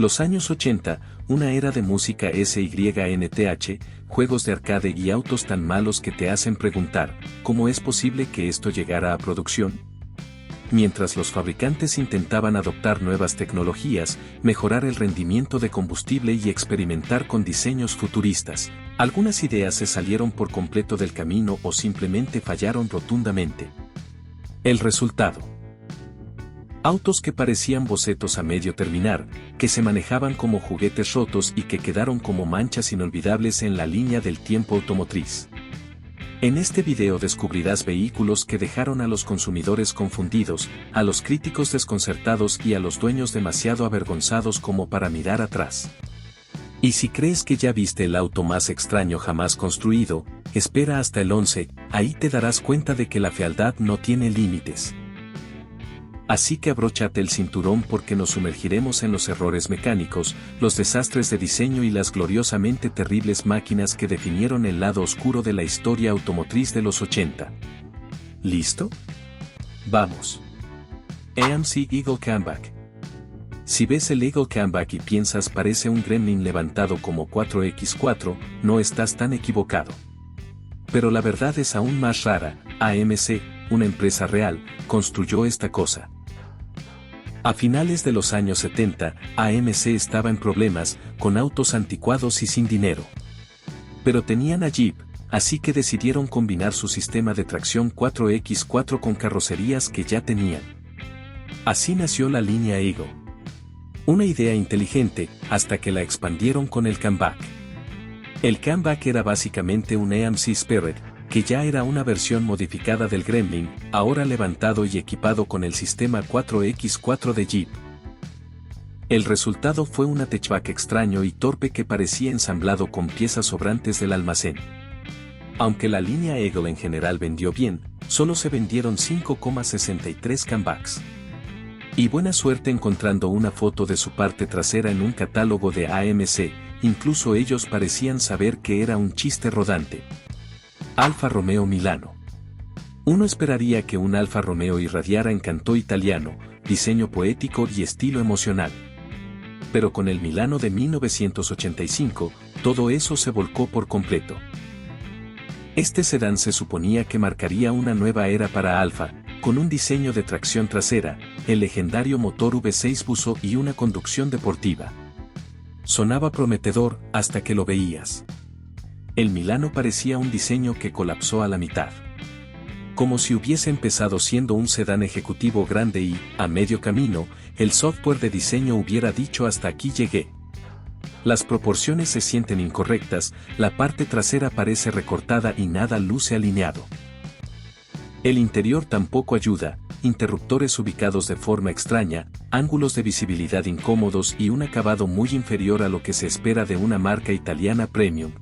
Los años 80, una era de música SYNTH, juegos de arcade y autos tan malos que te hacen preguntar, ¿cómo es posible que esto llegara a producción? Mientras los fabricantes intentaban adoptar nuevas tecnologías, mejorar el rendimiento de combustible y experimentar con diseños futuristas, algunas ideas se salieron por completo del camino o simplemente fallaron rotundamente. El resultado: autos que parecían bocetos a medio terminar, que se manejaban como juguetes rotos y que quedaron como manchas inolvidables en la línea del tiempo automotriz. En este video descubrirás vehículos que dejaron a los consumidores confundidos, a los críticos desconcertados y a los dueños demasiado avergonzados como para mirar atrás. Y si crees que ya viste el auto más extraño jamás construido, espera hasta el 11, ahí te darás cuenta de que la fealdad no tiene límites. Así que abróchate el cinturón porque nos sumergiremos en los errores mecánicos, los desastres de diseño y las gloriosamente terribles máquinas que definieron el lado oscuro de la historia automotriz de los 80. ¿Listo? ¡Vamos! AMC Eagle Comeback. Si ves el Eagle Comeback y piensas parece un gremlin levantado como 4X4, no estás tan equivocado. Pero la verdad es aún más rara. AMC, una empresa real, construyó esta cosa. A finales de los años 70, AMC estaba en problemas, con autos anticuados y sin dinero. Pero tenían a Jeep, así que decidieron combinar su sistema de tracción 4X4 con carrocerías que ya tenían. Así nació la línea Eagle. Una idea inteligente, hasta que la expandieron con el Comeback. El Comeback era básicamente un AMC Spirit, que ya era una versión modificada del Gremlin, ahora levantado y equipado con el sistema 4X4 de Jeep. El resultado fue un hatchback extraño y torpe que parecía ensamblado con piezas sobrantes del almacén. Aunque la línea Eagle en general vendió bien, solo se vendieron 5,63 Comebacks. Y buena suerte encontrando una foto de su parte trasera en un catálogo de AMC, incluso ellos parecían saber que era un chiste rodante. Alfa Romeo Milano. Uno esperaría que un Alfa Romeo irradiara encanto italiano, diseño poético y estilo emocional. Pero con el Milano de 1985, todo eso se volcó por completo. Este sedán se suponía que marcaría una nueva era para Alfa, con un diseño de tracción trasera, el legendario motor V6 Buso y una conducción deportiva. Sonaba prometedor hasta que lo veías. El Milano parecía un diseño que colapsó a la mitad. Como si hubiese empezado siendo un sedán ejecutivo grande y, a medio camino, el software de diseño hubiera dicho hasta aquí llegué. Las proporciones se sienten incorrectas, la parte trasera parece recortada y nada luce alineado. El interior tampoco ayuda, interruptores ubicados de forma extraña, ángulos de visibilidad incómodos y un acabado muy inferior a lo que se espera de una marca italiana premium.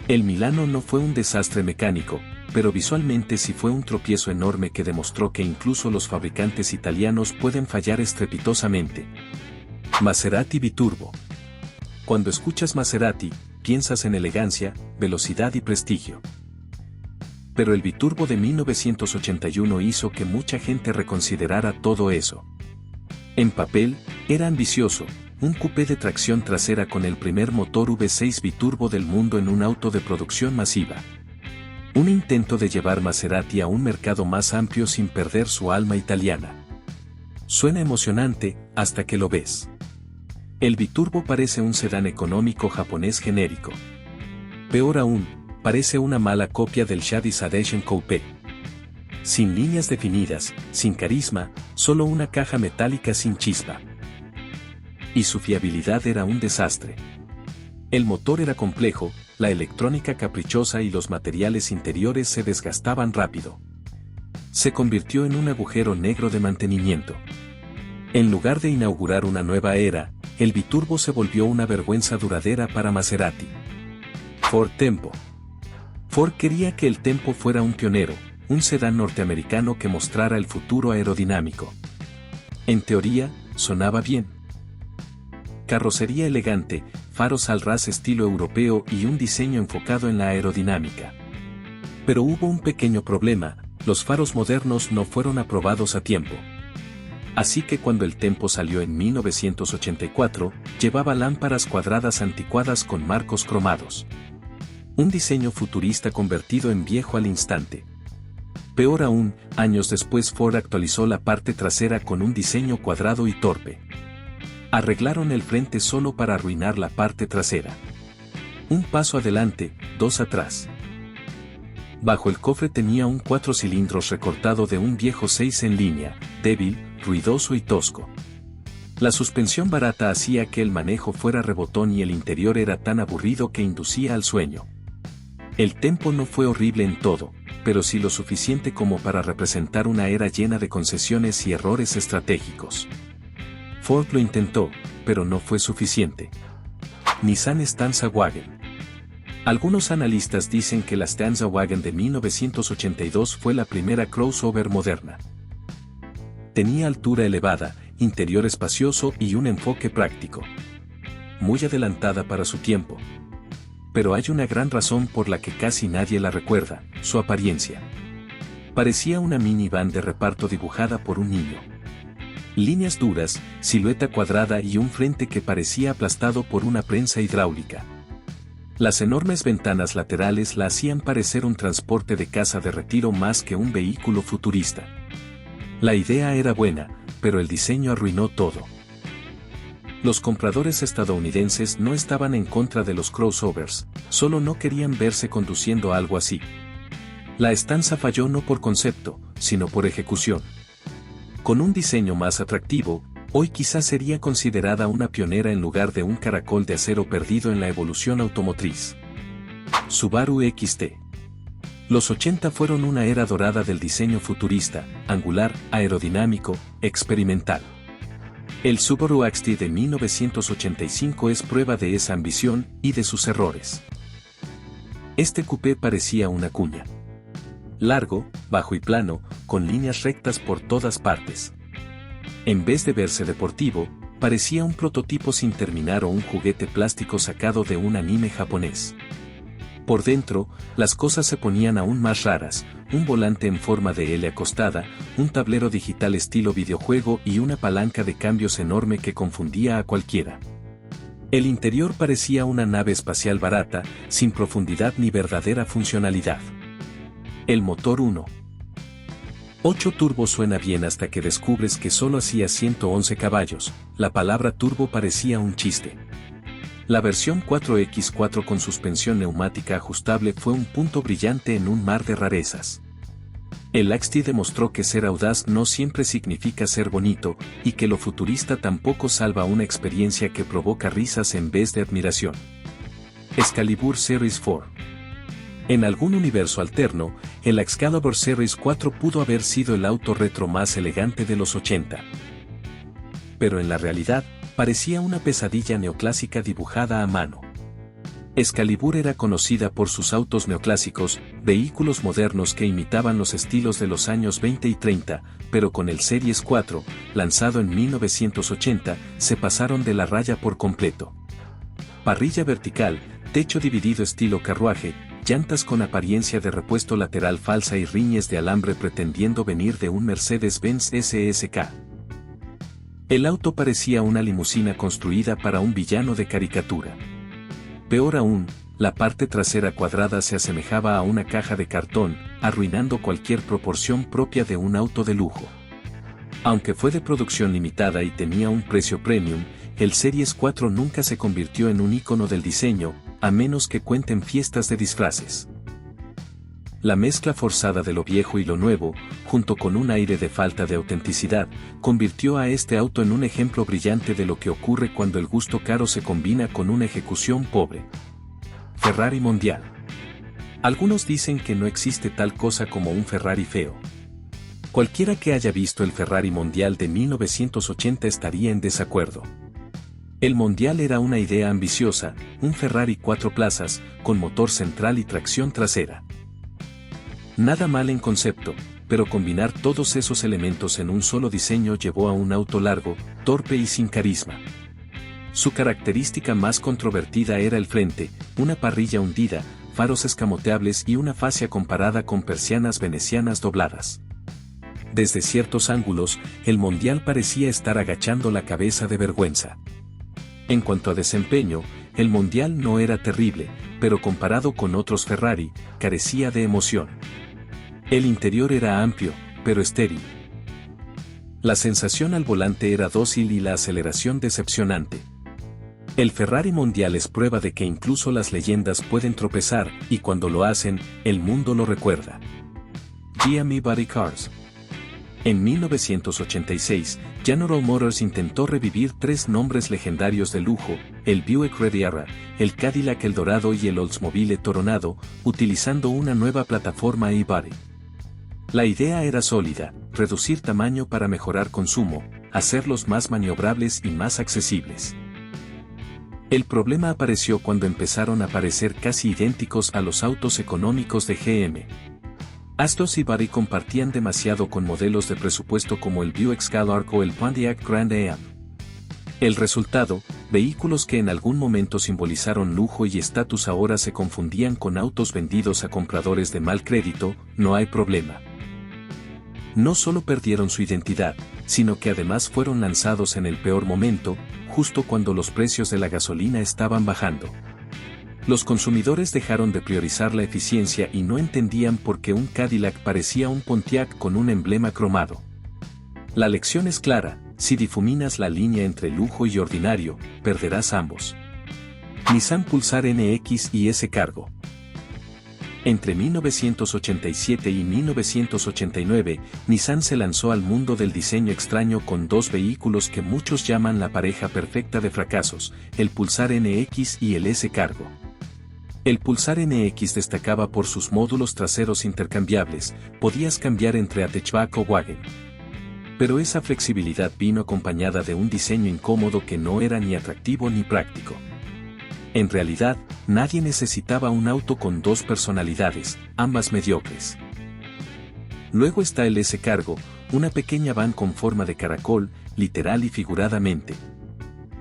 El Milano no fue un desastre mecánico, pero visualmente sí fue un tropiezo enorme que demostró que incluso los fabricantes italianos pueden fallar estrepitosamente. Maserati Biturbo. Cuando escuchas Maserati, piensas en elegancia, velocidad y prestigio. Pero el Biturbo de 1981 hizo que mucha gente reconsiderara todo eso. En papel, era ambicioso, un coupé de tracción trasera con el primer motor V6 biturbo del mundo en un auto de producción masiva. Un intento de llevar Maserati a un mercado más amplio sin perder su alma italiana. Suena emocionante, hasta que lo ves. El biturbo parece un sedán económico japonés genérico. Peor aún, parece una mala copia del Chevy Station Coupe. Sin líneas definidas, sin carisma, solo una caja metálica sin chispa. Y su fiabilidad era un desastre. El motor era complejo, la electrónica caprichosa y los materiales interiores se desgastaban rápido. Se convirtió en un agujero negro de mantenimiento. En lugar de inaugurar una nueva era, el biturbo se volvió una vergüenza duradera para Maserati. Ford Tempo. Ford quería que el Tempo fuera un pionero, un sedán norteamericano que mostrara el futuro aerodinámico. En teoría, sonaba bien. Carrocería elegante, faros al ras estilo europeo y un diseño enfocado en la aerodinámica. Pero hubo un pequeño problema, los faros modernos no fueron aprobados a tiempo. Así que cuando el Tempo salió en 1984, llevaba lámparas cuadradas anticuadas con marcos cromados. Un diseño futurista convertido en viejo al instante. Peor aún, años después Ford actualizó la parte trasera con un diseño cuadrado y torpe. Arreglaron el frente solo para arruinar la parte trasera. Un paso adelante, dos atrás. Bajo el cofre tenía un 4 cilindros recortado de un viejo 6 en línea, débil, ruidoso y tosco. La suspensión barata hacía que el manejo fuera rebotón y el interior era tan aburrido que inducía al sueño. El Tempo no fue horrible en todo, pero sí lo suficiente como para representar una era llena de concesiones y errores estratégicos. Ford lo intentó, pero no fue suficiente. Nissan Stanza Wagon. Algunos analistas dicen que la Stanza Wagon de 1982 fue la primera crossover moderna. Tenía altura elevada, interior espacioso y un enfoque práctico. Muy adelantada para su tiempo. Pero hay una gran razón por la que casi nadie la recuerda, su apariencia. Parecía una minivan de reparto dibujada por un niño. Líneas duras, silueta cuadrada y un frente que parecía aplastado por una prensa hidráulica. Las enormes ventanas laterales la hacían parecer un transporte de casa de retiro más que un vehículo futurista. La idea era buena, pero el diseño arruinó todo. Los compradores estadounidenses no estaban en contra de los crossovers, solo no querían verse conduciendo algo así. La Stanza falló no por concepto, sino por ejecución. Con un diseño más atractivo, hoy quizás sería considerada una pionera en lugar de un caracol de acero perdido en la evolución automotriz. Subaru XT. Los 80 fueron una era dorada del diseño futurista, angular, aerodinámico, experimental. El Subaru XT de 1985 es prueba de esa ambición y de sus errores. Este coupé parecía una cuña. Largo, bajo y plano, con líneas rectas por todas partes. En vez de verse deportivo, parecía un prototipo sin terminar o un juguete plástico sacado de un anime japonés. Por dentro, las cosas se ponían aún más raras, un volante en forma de L acostada, un tablero digital estilo videojuego y una palanca de cambios enorme que confundía a cualquiera. El interior parecía una nave espacial barata, sin profundidad ni verdadera funcionalidad. El motor 1.8 turbo suena bien hasta que descubres que solo hacía 111 caballos, la palabra turbo parecía un chiste. La versión 4X4 con suspensión neumática ajustable fue un punto brillante en un mar de rarezas. El XT demostró que ser audaz no siempre significa ser bonito, y que lo futurista tampoco salva una experiencia que provoca risas en vez de admiración. Excalibur Series 4. En algún universo alterno, el Excalibur Series 4 pudo haber sido el auto retro más elegante de los 80. Pero en la realidad, parecía una pesadilla neoclásica dibujada a mano. Excalibur era conocida por sus autos neoclásicos, vehículos modernos que imitaban los estilos de los años 20 y 30, pero con el Series 4, lanzado en 1980, se pasaron de la raya por completo. Parrilla vertical, techo dividido estilo carruaje, llantas con apariencia de repuesto lateral falsa y riñes de alambre pretendiendo venir de un Mercedes-Benz SSK. El auto parecía una limusina construida para un villano de caricatura. Peor aún, la parte trasera cuadrada se asemejaba a una caja de cartón, arruinando cualquier proporción propia de un auto de lujo. Aunque fue de producción limitada y tenía un precio premium, el Series 4 nunca se convirtió en un ícono del diseño, a menos que cuenten fiestas de disfraces. La mezcla forzada de lo viejo y lo nuevo, junto con un aire de falta de autenticidad, convirtió a este auto en un ejemplo brillante de lo que ocurre cuando el gusto caro se combina con una ejecución pobre. Ferrari Mondial. Algunos dicen que no existe tal cosa como un Ferrari feo. Cualquiera que haya visto el Ferrari Mondial de 1980 estaría en desacuerdo. El Mondial era una idea ambiciosa, un Ferrari 4 plazas, con motor central y tracción trasera. Nada mal en concepto, pero combinar todos esos elementos en un solo diseño llevó a un auto largo, torpe y sin carisma. Su característica más controvertida era el frente, una parrilla hundida, faros escamoteables y una fascia comparada con persianas venecianas dobladas. Desde ciertos ángulos, el Mondial parecía estar agachando la cabeza de vergüenza. En cuanto a desempeño, el Mondial no era terrible, pero comparado con otros Ferrari, carecía de emoción. El interior era amplio, pero estéril. La sensación al volante era dócil y la aceleración decepcionante. El Ferrari Mondial es prueba de que incluso las leyendas pueden tropezar, y cuando lo hacen, el mundo lo recuerda. GME Body Cars. En 1986, General Motors intentó revivir tres nombres legendarios de lujo, el Buick Riviera, el Cadillac Eldorado y el Oldsmobile Toronado, utilizando una nueva plataforma e-body. La idea era sólida: reducir tamaño para mejorar consumo, hacerlos más maniobrables y más accesibles. El problema apareció cuando empezaron a parecer casi idénticos a los autos económicos de GM. Astos y Body compartían demasiado con modelos de presupuesto como el Buick Skylark o el Pontiac Grand Am. El resultado, vehículos que en algún momento simbolizaron lujo y estatus ahora se confundían con autos vendidos a compradores de mal crédito. No hay problema. No solo perdieron su identidad, sino que además fueron lanzados en el peor momento, justo cuando los precios de la gasolina estaban bajando. Los consumidores dejaron de priorizar la eficiencia y no entendían por qué un Cadillac parecía un Pontiac con un emblema cromado. La lección es clara: si difuminas la línea entre lujo y ordinario, perderás ambos. Nissan Pulsar NX y S-Cargo. Entre 1987 y 1989, Nissan se lanzó al mundo del diseño extraño con dos vehículos que muchos llaman la pareja perfecta de fracasos, el Pulsar NX y el S-Cargo. El Pulsar NX destacaba por sus módulos traseros intercambiables, podías cambiar entre hatchback o wagon. Pero esa flexibilidad vino acompañada de un diseño incómodo que no era ni atractivo ni práctico. En realidad, nadie necesitaba un auto con dos personalidades, ambas mediocres. Luego está el S-Cargo, una pequeña van con forma de caracol, literal y figuradamente.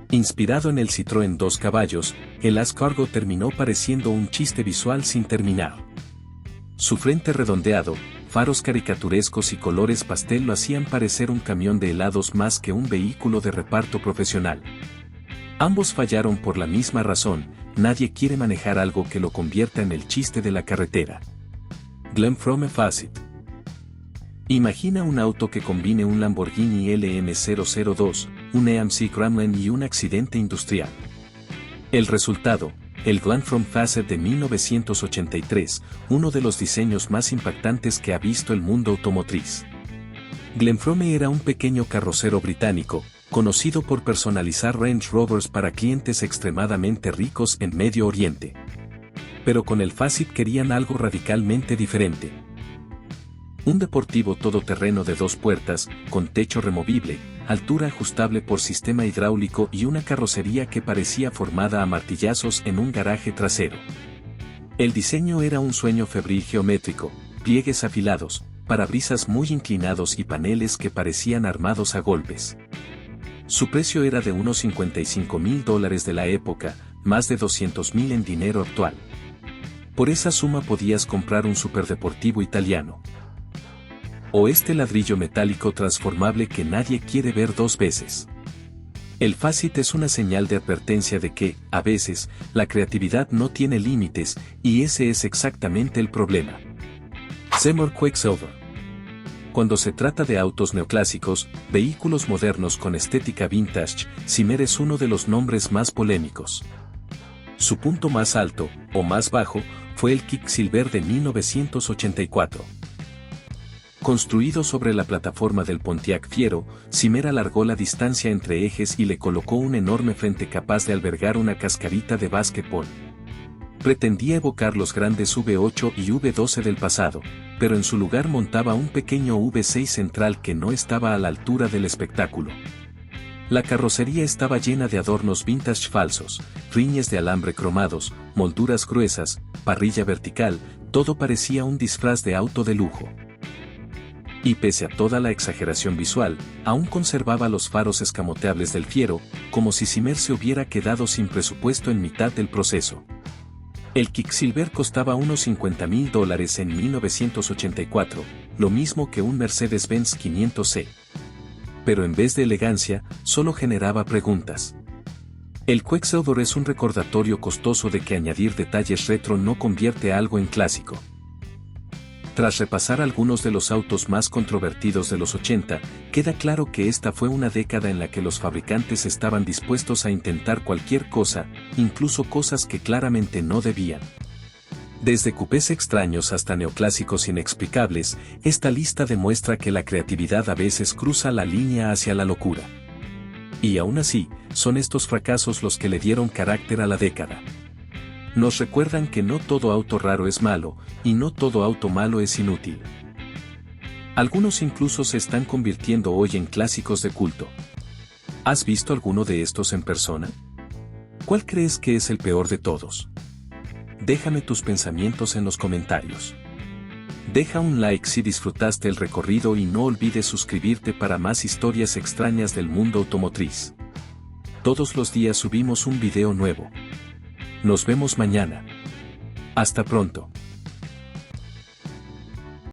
Inspirado en el Citroën 2 caballos, el S-Cargo terminó pareciendo un chiste visual sin terminar. Su frente redondeado, faros caricaturescos y colores pastel lo hacían parecer un camión de helados más que un vehículo de reparto profesional. Ambos fallaron por la misma razón: nadie quiere manejar algo que lo convierta en el chiste de la carretera. Glenfrome Facit. Imagina un auto que combine un Lamborghini LM002, un AMC Gremlin y un accidente industrial. El resultado, el Glenfrome Facet de 1983, uno de los diseños más impactantes que ha visto el mundo automotriz. Glenfrome era un pequeño carrocero británico, conocido por personalizar Range Rovers para clientes extremadamente ricos en Medio Oriente. Pero con el Facet querían algo radicalmente diferente. Un deportivo todoterreno de dos puertas, con techo removible, altura ajustable por sistema hidráulico y una carrocería que parecía formada a martillazos en un garaje trasero. El diseño era un sueño febril geométrico: pliegues afilados, parabrisas muy inclinados y paneles que parecían armados a golpes. Su precio era de unos $55,000 de la época, más de $200,000 en dinero actual. Por esa suma podías comprar un superdeportivo italiano. O este ladrillo metálico transformable que nadie quiere ver dos veces. El Facet es una señal de advertencia de que, a veces, la creatividad no tiene límites, y ese es exactamente el problema. Seymour Quicksilver. Cuando se trata de autos neoclásicos, vehículos modernos con estética vintage, Seymour es uno de los nombres más polémicos. Su punto más alto, o más bajo, fue el Quicksilver de 1984. Construido sobre la plataforma del Pontiac Fiero, Seymour alargó la distancia entre ejes y le colocó un enorme frente capaz de albergar una cascarita de básquetbol. Pretendía evocar los grandes V8 y V12 del pasado, pero en su lugar montaba un pequeño V6 central que no estaba a la altura del espectáculo. La carrocería estaba llena de adornos vintage falsos, rines de alambre cromados, molduras gruesas, parrilla vertical, todo parecía un disfraz de auto de lujo. Y pese a toda la exageración visual, aún conservaba los faros escamoteables del Fiero, como si Seymour se hubiera quedado sin presupuesto en mitad del proceso. El Quicksilver costaba unos $50,000 en 1984, lo mismo que un Mercedes-Benz 500C. Pero en vez de elegancia, solo generaba preguntas. El Quetzalcoatl es un recordatorio costoso de que añadir detalles retro no convierte algo en clásico. Tras repasar algunos de los autos más controvertidos de los 80, queda claro que esta fue una década en la que los fabricantes estaban dispuestos a intentar cualquier cosa, incluso cosas que claramente no debían. Desde cupés extraños hasta neoclásicos inexplicables, esta lista demuestra que la creatividad a veces cruza la línea hacia la locura. Y aún así, son estos fracasos los que le dieron carácter a la década. Nos recuerdan que no todo auto raro es malo, y no todo auto malo es inútil. Algunos incluso se están convirtiendo hoy en clásicos de culto. ¿Has visto alguno de estos en persona? ¿Cuál crees que es el peor de todos? Déjame tus pensamientos en los comentarios. Deja un like si disfrutaste el recorrido y no olvides suscribirte para más historias extrañas del mundo automotriz. Todos los días subimos un video nuevo. Nos vemos mañana. Hasta pronto.